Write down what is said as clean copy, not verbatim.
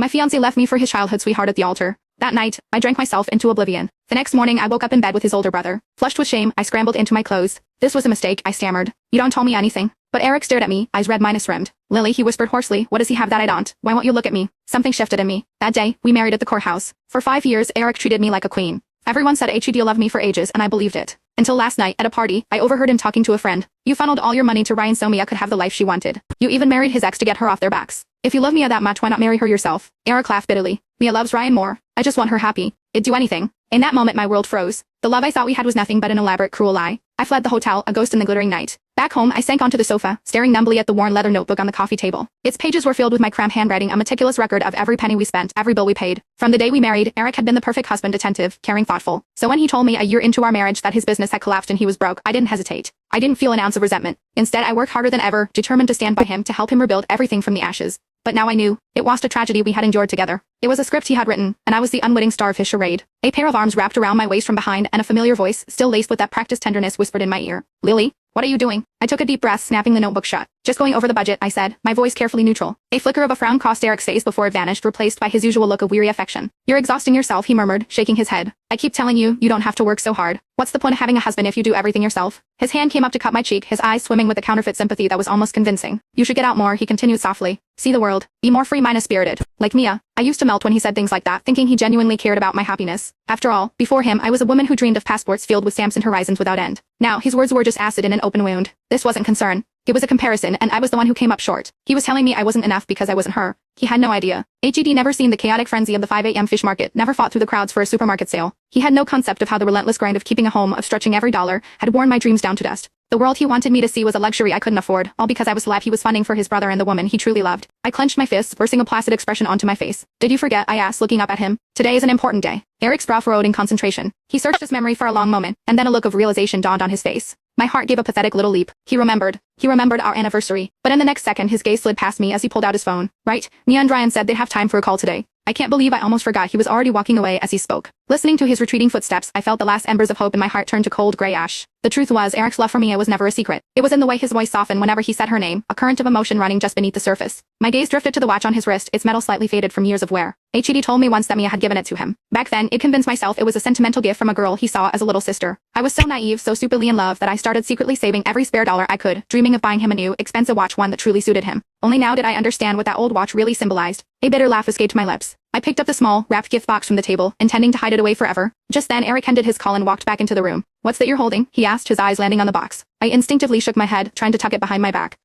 My fiancé left me for his childhood sweetheart at the altar. That night, I drank myself into oblivion. The next morning I woke up in bed with his older brother. Flushed with shame, I scrambled into my clothes. This was a mistake, I stammered. You don't tell me anything. But Eric stared at me, eyes red minus rimmed. Lily, he whispered hoarsely, what does he have that I don't? Why won't you look at me? Something shifted in me. That day, we married at the courthouse. For 5 years, Eric treated me like a queen. Everyone said he'd loved me for ages and I believed it. Until last night, at a party, I overheard him talking to a friend. You funneled all your money to Ryan so Mia could have the life she wanted. You even married his ex to get her off their backs. If you love Mia that much, why not marry her yourself? Eric laughed bitterly. Mia loves Ryan more. I just want her happy. I'd do anything. In that moment my world froze. The love I thought we had was nothing but an elaborate cruel lie. I fled the hotel, a ghost in the glittering night. Back home, I sank onto the sofa, staring numbly at the worn leather notebook on the coffee table. Its pages were filled with my cramped handwriting, a meticulous record of every penny we spent, every bill we paid. From the day we married, Eric had been the perfect husband, attentive, caring, thoughtful. So when he told me a year into our marriage that his business had collapsed and he was broke, I didn't hesitate. I didn't feel an ounce of resentment. Instead, I worked harder than ever, determined to stand by him to help him rebuild everything from the ashes. But now I knew. It was a tragedy we had endured together. It was a script he had written, and I was the unwitting star of his charade. A pair of arms wrapped around my waist from behind and a familiar voice, still laced with that practiced tenderness, whispered in my ear. Lily, what are you doing? I took a deep breath, snapping the notebook shut. Just going over the budget, I said, my voice carefully neutral. A flicker of a frown crossed Eric's face before it vanished, replaced by his usual look of weary affection. You're exhausting yourself, he murmured, shaking his head. I keep telling you, you don't have to work so hard. What's the point of having a husband if you do everything yourself? His hand came up to cut my cheek, his eyes swimming with a counterfeit sympathy that was almost convincing. You should get out more, he continued softly. See the world. Be more free-spirited. Like Mia. I used to melt when he said things like that, thinking he genuinely cared about my happiness. After all, before him I was a woman who dreamed of passports filled with stamps and horizons without end. Now, his words were just acid in an open wound. This wasn't concern. It was a comparison, and I was the one who came up short. He was telling me I wasn't enough because I wasn't her. He had no idea. He'd never seen the chaotic frenzy of the 5 a.m. fish market, never fought through the crowds for a supermarket sale. He had no concept of how the relentless grind of keeping a home, of stretching every dollar, had worn my dreams down to dust. The world he wanted me to see was a luxury I couldn't afford, all because I was the life he was funding for his brother and the woman he truly loved. I clenched my fists, forcing a placid expression onto my face. Did you forget? I asked, looking up at him. Today is an important day. Eric's brow furrowed in concentration. He searched his memory for a long moment, and then a look of realization dawned on his face. My heart gave a pathetic little leap. He remembered our anniversary. But in the next second his gaze slid past me as he pulled out his phone. Right, Mia and Ryan said they'd have time for a call today. I can't believe I almost forgot he was already walking away as he spoke. Listening to his retreating footsteps, I felt the last embers of hope in my heart turn to cold gray ash. The truth was, Eric's love for Mia was never a secret. It was in the way his voice softened whenever he said her name, a current of emotion running just beneath the surface. My gaze drifted to the watch on his wrist, its metal slightly faded from years of wear. He'd told me once that Mia had given it to him. Back then, it convinced myself it was a sentimental gift from a girl he saw as a little sister. I was so naive, so stupidly in love that I started secretly saving every spare dollar I could, dreaming of buying him a new, expensive watch, one that truly suited him. Only now did I understand what that old watch really symbolized. A bitter laugh escaped my lips. I picked up the small, wrapped gift box from the table, intending to hide it away forever. Just then Eric ended his call and walked back into the room. What's that you're holding? He asked, his eyes landing on the box. I instinctively shook my head, trying to tuck it behind my back.